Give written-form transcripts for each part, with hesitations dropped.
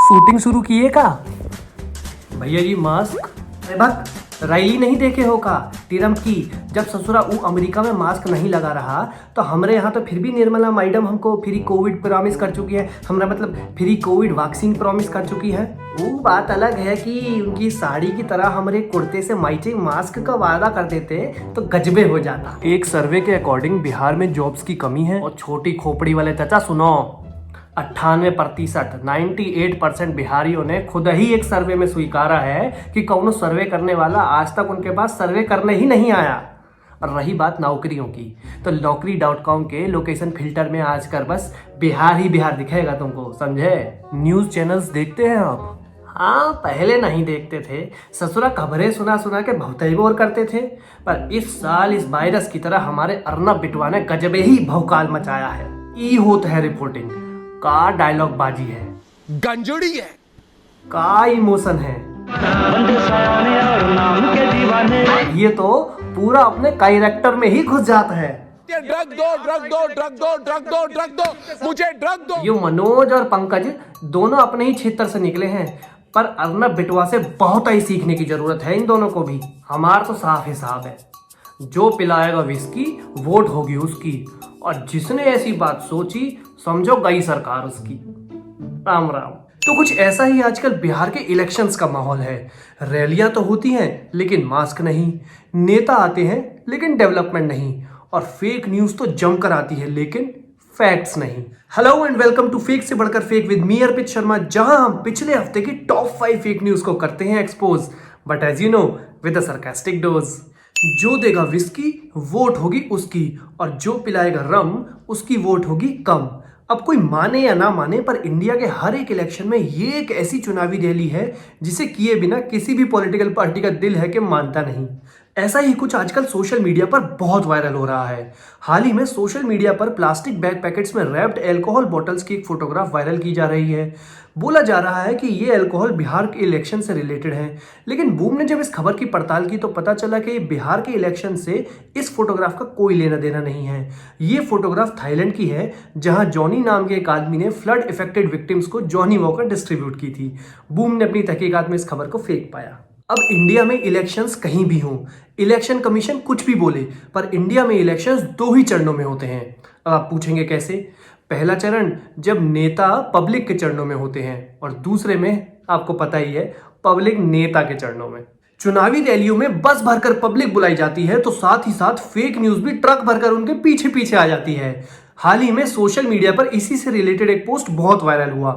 Shooting शुरू किए का भैया जी मास्क राइली नहीं देखे हो का ट्रम्प की जब ससुरा अमेरिका में मास्क नहीं लगा रहा तो हमारे यहाँ तो फिर भी निर्मला मैडम हमको फ्री कोविड प्रॉमिस कर चुकी है। हमारा मतलब फ्री कोविड वैक्सीन प्रॉमिस कर चुकी है। वो बात अलग है कि उनकी साड़ी की तरह हमारे कुर्ते से मैचिंग मास्क का वादा कर देते तो गजबे हो जाता। एक सर्वे के अकॉर्डिंग बिहार में जॉब्स की कमी है और छोटी खोपड़ी वाले चाचा सुनो 98% 98% बिहारियों ने खुद ही एक सर्वे में स्वीकारा है कि कौनो सर्वे करने वाला आज तक उनके पास सर्वे करने ही नहीं आया। और रही बात नौकरियों की तो naukri.com के लोकेशन फिल्टर में आजकल बस बिहार ही बिहार दिखेगा तुमको, समझे। न्यूज चैनल्स देखते हैं आप? हाँ, पहले नहीं देखते थे, ससुरा खबरें सुना सुना के बहुत ही बोर करते थे। पर इस साल इस वायरस की तरह हमारे अर्नब बिटवा ने गजबे ही भौकाल मचाया है। ई होता है रिपोर्टिंग का डायलॉग बाजी है, गंजोड़ी है, का इमोशन है, ये तो पूरा अपने कैरेक्टर में ही घुस जाता है। ड्रग दो ड्रग दो ड्रग दो ड्रग दो ड्रग दो मुझे ड्रग दो। ये मनोज और पंकज दोनों अपने ही क्षेत्र से निकले हैं, पर अर्नब बिटवा से बहुत ही सीखने की जरूरत है इन दोनों को भी। हमारा तो साफ हिसाब है, जो पिलाएगा विस्की वोट होगी उसकी, और जिसने ऐसी बात सोची समझो गई सरकार उसकी। राम राम। तो कुछ ऐसा ही आजकल बिहार के इलेक्शंस का माहौल है। रैलियां तो होती हैं लेकिन मास्क नहीं, नेता आते हैं लेकिन डेवलपमेंट नहीं, और फेक न्यूज तो जमकर आती है लेकिन फैक्ट्स नहीं। Hello and welcome to fake से बढ़कर fake with me Arpit Sharma, जहां हम पिछले हफ्ते की टॉप 5 फेक न्यूज को करते हैं expose, but as you know with a sarcastic dose. जो देगा विस्की वोट होगी उसकी, और जो पिलाएगा रम उसकी वोट होगी कम। अब कोई माने या ना माने, पर इंडिया के हर एक इलेक्शन में ये एक ऐसी चुनावी रैली है जिसे किए बिना किसी भी पॉलिटिकल पार्टी का दिल है कि मानता नहीं। ऐसा ही कुछ आजकल सोशल मीडिया पर बहुत वायरल हो रहा है। हाल ही में सोशल मीडिया पर प्लास्टिक बैग पैकेट्स में रैप्ड अल्कोहल बॉटल्स की एक फोटोग्राफ वायरल की जा रही है। बोला जा रहा है कि ये अल्कोहल बिहार के इलेक्शन से रिलेटेड है, लेकिन बूम ने जब इस खबर की पड़ताल की तो पता चला कि बिहार के इलेक्शन से इस फोटोग्राफ का कोई लेना देना नहीं है। ये फोटोग्राफ थाईलैंड की है, जहां जॉनी नाम के एक आदमी ने फ्लड इफेक्टेड विक्टिम्स को जॉनी वॉकर डिस्ट्रीब्यूट की थी। बूम ने अपनी तहकीकात में इस खबर को फेक पाया। अब इंडिया में इलेक्शंस कहीं भी हों, इलेक्शन कमीशन कुछ भी बोले, पर इंडिया में इलेक्शंस 2 ही चरणों में होते हैं। अब आप पूछेंगे कैसे? पहला चरण जब नेता पब्लिक के चरणों में होते हैं, और दूसरे में आपको पता ही है पब्लिक नेता के चरणों में। चुनावी रैलियों में बस भरकर पब्लिक बुलाई जाती है तो साथ ही साथ फेक न्यूज भी ट्रक भरकर उनके पीछे पीछे आ जाती है। हाल ही में सोशल मीडिया पर इसी से रिलेटेड एक पोस्ट बहुत वायरल हुआ।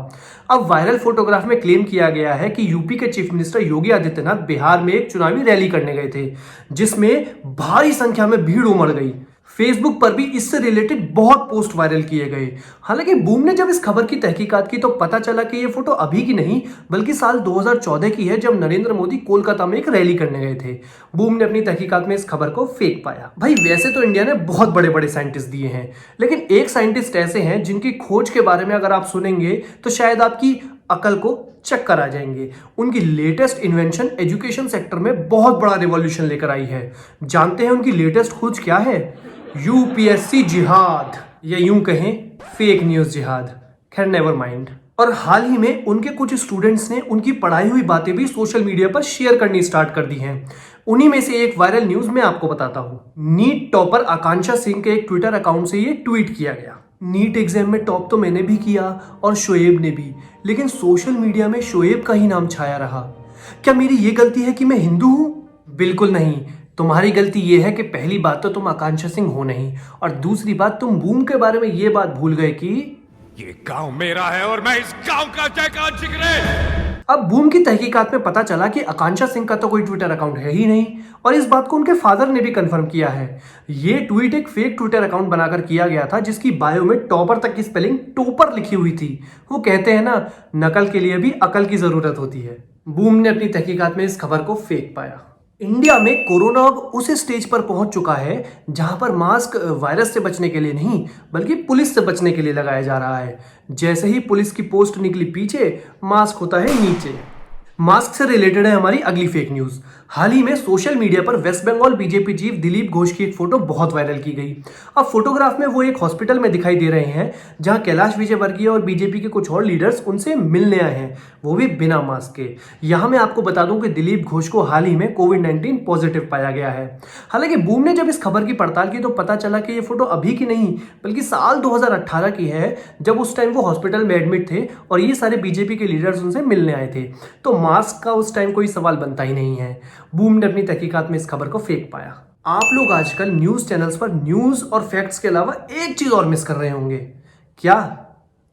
अब वायरल फोटोग्राफ में क्लेम किया गया है कि यूपी के चीफ मिनिस्टर योगी आदित्यनाथ बिहार में एक चुनावी रैली करने गए थे, जिसमें भारी संख्या में भीड़ उमड़ गई। फेसबुक पर भी इससे रिलेटेड बहुत पोस्ट वायरल किए गए। हालांकि बूम ने जब इस खबर की तहकीकात की तो पता चला कि ये फोटो अभी की नहीं बल्कि साल 2014 की है, जब नरेंद्र मोदी कोलकाता में एक रैली करने गए थे। बूम ने अपनी तहकीकात में इस खबर को फेक पाया। भाई वैसे तो इंडिया ने बहुत बड़े बड़े साइंटिस्ट दिए हैं, लेकिन एक साइंटिस्ट ऐसे हैं जिनकी खोज के बारे में अगर आप सुनेंगे तो शायद आपकी अकल को चक्कर आ जाएंगे। उनकी लेटेस्ट इन्वेंशन एजुकेशन सेक्टर में बहुत बड़ा रिवॉल्यूशन लेकर आई है। जानते हैं उनकी लेटेस्ट खोज क्या है? यूपीएससी जिहाद, या यूं कहें फेक न्यूज जिहाद। खैर नेवर माइंड। और हाल ही में उनके कुछ स्टूडेंट्स ने उनकी पढ़ाई हुई बातें भी सोशल मीडिया पर शेयर करनी स्टार्ट कर दी हैं। उन्हीं में से एक वायरल न्यूज मैं आपको बताता हूं। नीट टॉपर आकांक्षा सिंह के एक ट्विटर अकाउंट से ये ट्वीट किया गया। नीट एग्जाम में टॉप तो मैंने भी किया और शोएब ने भी, लेकिन सोशल मीडिया में शोएब का ही नाम छाया रहा। क्या मेरी ये गलती है कि मैं हिंदू हूं? बिल्कुल नहीं। तुम्हारी गलती यह है कि पहली बात तो तुम आकांक्षा सिंह हो नहीं, और दूसरी बात तुम बूम के बारे में ये बात भूल गए कि ये गांव मेरा है और मैं इस गांव का जयकार जिगरे। अब बूम की तहकीकात में पता चला कि आकांक्षा सिंह का तो कोई ट्विटर अकाउंट है ही नहीं, और इस बात को उनके फादर ने भी कंफर्म किया है। ये ट्वीट एक फेक ट्विटर अकाउंट बनाकर किया गया था, जिसकी बायो में टॉपर तक की स्पेलिंग टोपर लिखी हुई थी। वो कहते हैं ना, नकल के लिए भी अकल की जरूरत होती है। बूम ने अपनी तहकीकात में इस खबर को फेक पाया। इंडिया में कोरोना अब उस स्टेज पर पहुंच चुका है जहां पर मास्क वायरस से बचने के लिए नहीं बल्कि पुलिस से बचने के लिए लगाया जा रहा है। जैसे ही पुलिस की पोस्ट निकली पीछे, मास्क होता है नीचे। मास्क से रिलेटेड है हमारी अगली फेक न्यूज। हाल ही में सोशल मीडिया पर west Bengal BJP chief Dilip Ghosh की एक फोटो बहुत वायरल की गई। अब फोटोग्राफ में वो एक हॉस्पिटल में दिखाई दे रहे हैं जहां कैलाश विजयवर्गीय और बीजेपी के कुछ और लीडर्स उनसे मिलने आए हैं, वो भी बिना मास्क के। यहां मैं आपको बता दूं कि दिलीप घोष को हाल ही में कोविड-19 पॉजिटिव पाया गया है। हालांकि बूम ने जब इस खबर की पड़ताल की तो पता चला कि ये फोटो अभी की नहीं बल्कि साल 2018 की है, जब उस टाइम वो हॉस्पिटल में एडमिट थे और ये सारे बीजेपी के लीडर्स उनसे मिलने आए थे। तो मास्क का उस टाइम कोई सवाल बनता ही नहीं है। बूम ने अपनी तहकीकात में इस खबर को फेक पाया। आप लोग आजकल न्यूज चैनल्स पर न्यूज और फैक्ट्स के अलावा एक चीज और मिस कर रहे होंगे। क्या?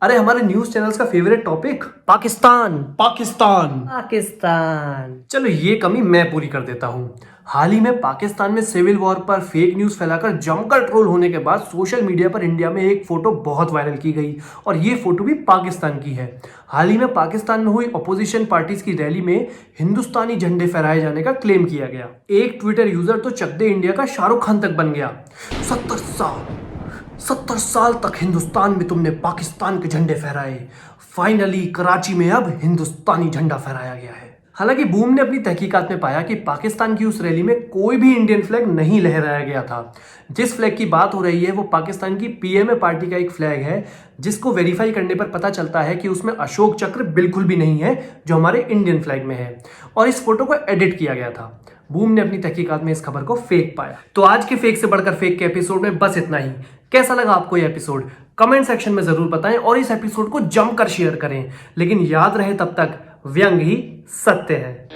अरे हमारे न्यूज चैनल्स का फेवरेट टॉपिक पाकिस्तान पाकिस्तान पाकिस्तान। चलो ये कमी मैं पूरी कर देता हूं। हाल ही में पाकिस्तान में सिविल वॉर पर फेक न्यूज फैलाकर जमकर ट्रोल होने के बाद सोशल मीडिया पर इंडिया में एक फोटो बहुत वायरल की गई और ये फोटो भी पाकिस्तान की है। हाल ही में पाकिस्तान में हुई अपोजिशन पार्टीज की रैली में हिंदुस्तानी झंडे फहराए जाने का क्लेम किया गया। एक ट्विटर यूजर तो चक दे इंडिया का शाहरुख खान तक बन गया। 70 साल तक हिंदुस्तान में तुमने पाकिस्तान के झंडे फहराए, फाइनली कराची में अब हिंदुस्तानी झंडा फहराया गया है। हालांकि बूम ने अपनी तहकीकात में पाया कि पाकिस्तान की उस रैली में कोई भी इंडियन फ्लैग नहीं लहराया गया था। जिस फ्लैग की बात हो रही है वो पाकिस्तान की पीएमए पार्टी का एक फ्लैग है, जिसको वेरीफाई करने पर पता चलता है कि उसमें अशोक चक्र बिल्कुल भी नहीं है जो हमारे इंडियन फ्लैग में है, और इस फोटो को एडिट किया गया था। बूम ने अपनी तहकीकात में इस खबर को फेक पाया। तो आज के फेक से बढ़कर फेक के एपिसोड में बस इतना ही। कैसा लगा आपको ये एपिसोड कमेंट सेक्शन में जरूर बताएं और इस एपिसोड को जमकर शेयर करें। लेकिन याद रहे तब तक व्यंग ही सत्य है।